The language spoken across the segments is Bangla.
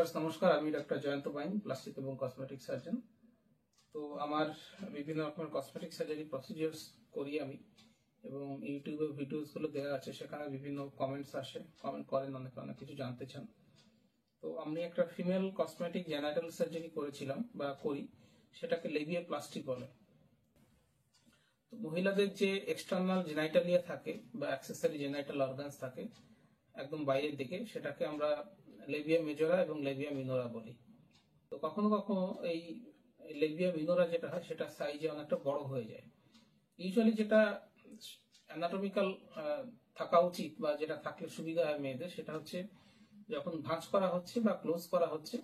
ভিউয়ার্স নমস্কার, আমি ডক্টর জয়ন্ত বাইন, প্লাস্টিক এবং কসমেটিক সার্জন। তো আমার বিভিন্ন রকমের কসমেটিক সার্জারি প্রসিডিউরস করি আমি, এবং ইউটিউবে ভিডিওসগুলো দেওয়া আছে, সেখানে বিভিন্ন কমেন্টস আসে, কমেন্ট করেন, অনেক অনেক কিছু জানতে চান। তো আমি একটা ফিমেল কসমেটিক জেনাইটাল সার্জারি করেছিলাম বা করি, সেটাকে লেবিয়া প্লাস্টিক বলে। তো মহিলাদের যে এক্সটার্নাল জেনাইটালিয়া থাকে বা অ্যাক্সেসরি জেনাইটাল অর্গানস থাকে একদম বাইরের দিকে, সেটাকে আমরা লেবিয়া মেজরা এবং লেবিয়া মিনোরা বলি। তো কখনো কখনো এই লেবিয়া মিনোরা যেটা হয় সেটা সাইজে অনেকটা বড় হয়ে যায়। ইউজুয়ালি যেটা অ্যানাটমিক্যাল থাকা উচিত বা যেটা থাকলে সুবিধা হয় মেয়েদের, সেটা হচ্ছে যখন ভাঁজ করা হচ্ছে বা ক্লোজ করা হচ্ছে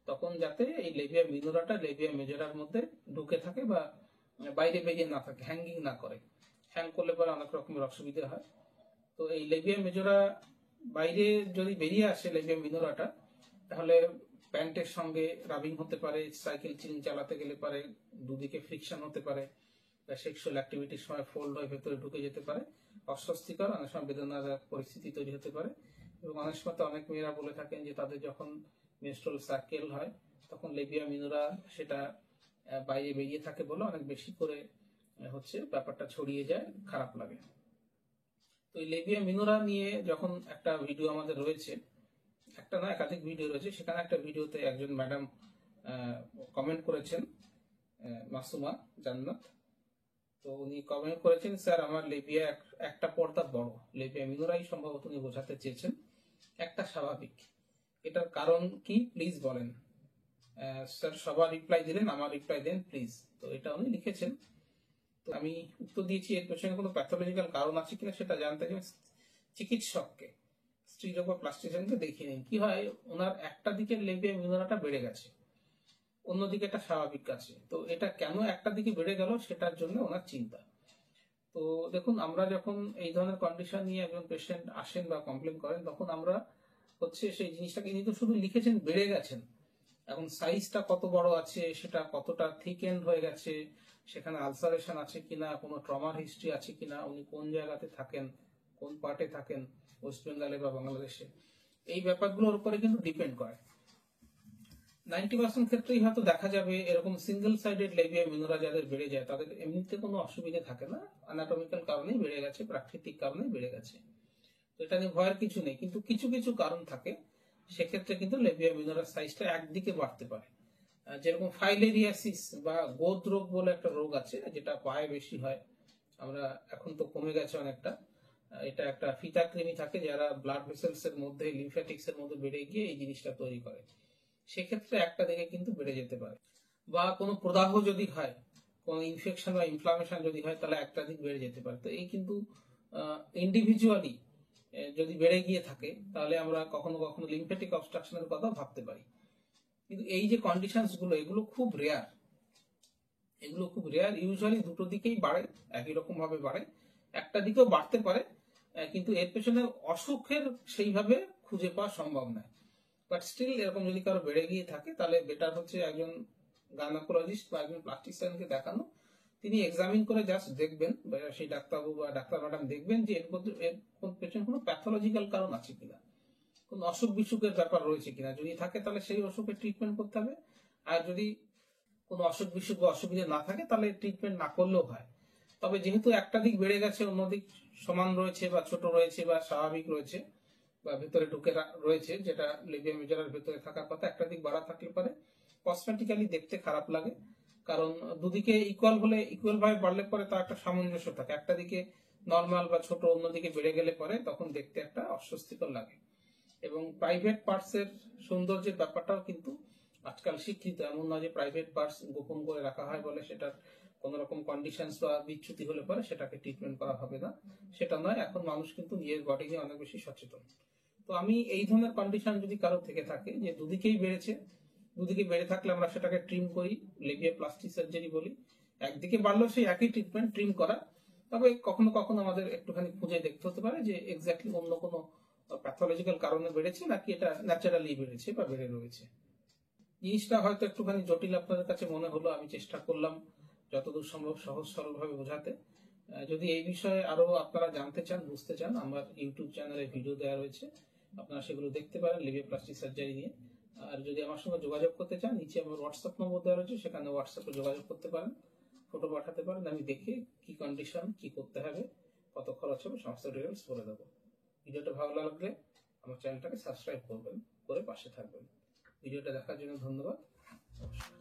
তখন যাতে এই লেবিয়া মিনোরাটা লেবিয়া মেজরার মধ্যে ঢুকে থাকে বা বাইরে বেরিয়ে না থাকে, হ্যাঙ্গিং না করে। হ্যাং করলে পরে অনেক রকমের অসুবিধা হয়। তো এই লেবিয়া মেজরা বাইরে যদি বেরিয়ে আসে লেবিয়া মিনোরাটা, তাহলে প্যান্টের সঙ্গে রাবিং হতে পারে, সাইকেল চেন চালাতে গেলে পারে দুদিকে ফ্রিকশন হতে পারে, বা সেক্সুয়াল অ্যাক্টিভিটির সময় ফোল্ড হয়ে ভেতরে ঢুকে যেতে পারে, অস্বস্তিকর অনেক সময় বেদনাদায়ক পরিস্থিতি তৈরি হতে পারে। এবং অনেক সময় অনেক মেয়েরা বলে থাকেন যে তাদের যখন মেনস্ট্রুয়াল সাইকেল হয় তখন লেবিয়া মিনোরা সেটা বাইরে বেরিয়ে থাকে বলে অনেক বেশি করে ব্যাপারটা ছড়িয়ে যায়, খারাপ লাগে। তো এই লেবিয়া মিনোরা নিয়ে যখন একটা ভিডিও আমাদের রয়েছে, একটা না একাধিক ভিডিও রয়েছে, সেখানে একটা ভিডিওতে একজন ম্যাডাম কমেন্ট করেছেন, মাসুমা জান্নাত। তো উনি কমেন্ট করেছেন, স্যার আমার লেবিয়া একটা পর্দা বড়, লেবিয়া মিনোরাই সম্ভবত উনি বোঝাতে চেয়েছেন, একটা স্বাভাবিক, এটার কারণ কি প্লিজ বলেন। স্যার সবার রিপ্লাই দিলেন, আমার রিপ্লাই দেন প্লিজ। তো এটা উনি লিখেছেন। তো আমি উত্তর দিয়েছি এর পেছনে কোনো প্যাথোলজিক্যাল কারণ আছে কিনা সেটা জানতে চাই চিকিৎসককে, স্ত্রীরোগ বা প্লাস্টিশিয়ানকে দেখিয়ে নিন। কি হয়, ওনার একটা দিকের লেবিয়া মিনোরাটা বেড়ে গেছে, অন্যদিকে এটা স্বাভাবিক আছে। তো এটা কেন একটা দিকে বেড়ে গেল সেটার জন্য ওনার চিন্তা। তো দেখুন, আমরা যখন এই ধরনের কন্ডিশন নিয়ে একজন পেশেন্ট আসেন বা কমপ্লেন করেন, তখন আমরা সেই জিনিসটাকে কিন্তু শুধু লিখেছেন বেড়ে গেছেন, এখন সাইজটা কত বড় আছে, সেটা কতটা থিক এন্ড হয়ে গেছে, সেখানে আলসারেশন আছে কিনা, কোনো ট্রমার হিস্ট্রি আছে কিনা, উনি কোন জায়গাতে থাকেন, কোন পার্টে থাকেন, ওয়েস্ট বেঙ্গলে বা বাংলাদেশে, এই ব্যাপারগুলোর উপরে কিন্তু ডিপেন্ড করে। 90% ক্ষেত্রেই হয়তো দেখা যাবে এরকম সিঙ্গেল সাইডেড লেবিয়া মিনোরা যাদের বেড়ে যায় তাদের এমনিতে কোনো অসুবিধা থাকে না, অ্যানাটমিক্যাল কারণেই বেড়ে গেছে, প্রাকৃতিক কারণেই বেড়ে গেছে। তো এটা নিয়ে ভয়ের কিছু নেই। কিন্তু কিছু কিছু কারণ থাকে, সেক্ষেত্রে কিন্তু লেবিয়া মিনোরার সাইজটা একদিকে বাড়তে পারে। যেরকম ফাইলেরিয়াসিস বা গোদ রোগ বলে একটা রোগ আছে, যেটা পায়ে বেশি হয়, আমরা এখন তো কমে গেছে অনেকটা। এটা একটা ফিতাকৃমি থাকে যারা ব্লাড ভেসেলস এর মধ্যে, লিমফ্যাটিক্স এর মধ্যে বেড়ে গিয়ে এই জিনিসটা তৈরি করে, সেক্ষেত্রে একটা দিকে কিন্তু বেড়ে যেতে পারে। বা কোনো প্রদাহ যদি হয়, কোনো ইনফেকশন বা ইনফ্লামেশন যদি হয়, তাহলে একটা দিক বেড়ে যেতে পারে। তো এই কিন্তু ইন্ডিভিজুয়ালি যদি বেড়ে গিয়ে থাকে, তাহলে আমরা কখনো কখনো লিমফ্যাটিক অবস্ট্রাকশনের কথা ভাবতে পারি। কিন্তু এই যে কন্ডিশনস গুলো, এগুলো খুব রেয়ার, ইউজুয়ালি দুটো দিকেই বাড়ে, একই রকম ভাবে বাড়ে, একটা দিকেও বাড়তে পারে, কিন্তু এর পেছনে অসুখের সেইভাবে খুঁজে পাওয়া সম্ভব নয়। বাট স্টিল এরকম যদি কারো বেড়ে গিয়ে থাকে, তাহলে বেটার হচ্ছে একজন গাইনোকোলজিস্ট বা একজন প্লাস্টিশিয়ানকে দেখানো। তিনি এক্সামিন করে জাস্ট দেখবেন, সেই ডাক্তারবাবু বা ডাক্তার ম্যাডাম দেখবেন যে এর পেছনে কোনো প্যাথোলজিক্যাল কারণ আছে কিনা, কোন অসুখ বিসুখের ব্যাপার রয়েছে কিনা। যদি থাকে তাহলে সেই অসুখের ট্রিটমেন্ট করতে হবে, আর যদি কোনো অসুখ বিসুখ বা অসুবিধা না থাকে তাহলে ট্রিটমেন্ট না করলেও হয়। তবে যেহেতু একটা দিক বেড়ে গেছে, অন্যদিক সমান রয়েছে বা ছোট রয়েছে বা স্বাভাবিক রয়েছে বা ভেতরে ঢুকে রয়েছে, যেটা লেবিয়া মেজরার ভেতরে থাকার কথা, একটা দিক বাড়া থাকলে পারে কসমেটিক্যালি দেখতে খারাপ লাগে। কারণ দুদিকে ইকুয়াল হলে, ইকুয়াল ভাবে বাড়লে পরে তার একটা সামঞ্জস্য থাকে, একটা দিকে নর্মাল বা ছোট, অন্যদিকে বেড়ে গেলে পরে তখন দেখতে একটা অস্বস্তিকর লাগে। এবং প্রাইভেট পার্টস এর সৌন্দর্যের ব্যাপারটাও কিন্তু আজকাল স্বীকৃত, এমন নয় যে প্রাইভেট পার্টস গোপন করে রাখা হয় বলে সেটার কোন রকম কন্ডিশনস বা বিচ্যুতি হলে পরে সেটাকে ট্রিটমেন্ট করা হবে না, সেটা নয়। এখন মানুষ কিন্তু নিজের বডি নিয়ে অনেক বেশি সচেতন। তো আমি এই ধরনের কন্ডিশন যদি কারো থেকে থাকে যে দুদিকেই বেড়েছে, দুদিকে বেড়ে থাকলে আমরা সেটাকে ট্রিম করি, লেবিয়া প্লাস্টিক সার্জারি বলি। একদিকে বাড়লেও সেই একই ট্রিটমেন্ট, ট্রিম করা। তবে কখনো কখনো আমাদের একটুখানি খুঁজে দেখতে হতে পারে যে এক্স্যাক্টলি অন্য কোনো প্যাথোলজিক্যাল কারণে বেড়েছে নাকি এটা ন্যাচারালি বেড়েছে বা বেড়ে রয়েছে। জিনিসটা হয়তো একটুখানি জটিল আপনাদের কাছে মনে হলো, আমি চেষ্টা করলাম যতদূর সম্ভব সহজ সরল ভাবে বোঝাতে। যদি এই বিষয়ে আরো আপনারা জানতে চান, বুঝতে চান, আমার ইউটিউব চ্যানেলে ভিডিও দেওয়া রয়েছে, আপনারা সেগুলো দেখতে পারেন লেবিয়া প্লাস্টিক সার্জারি নিয়ে। আর যদি আমার সঙ্গে যোগাযোগ করতে চান, নিচে আমার হোয়াটসঅ্যাপ নম্বর দেওয়া রয়েছে, সেখানে হোয়াটসঅ্যাপে যোগাযোগ করতে পারেন, ফটো পাঠাতে পারেন, আমি দেখে কি কন্ডিশন, কি করতে হবে, কত খরচ হবে, সমস্ত ডিটেলস বলে দেবো। ভিডিওটা ভালো লাগলে আমার চ্যানেলটাকে সাবস্ক্রাইব করবেন, করে পাশে থাকবেন। ভিডিওটা দেখার জন্য ধন্যবাদ। নমস্কার।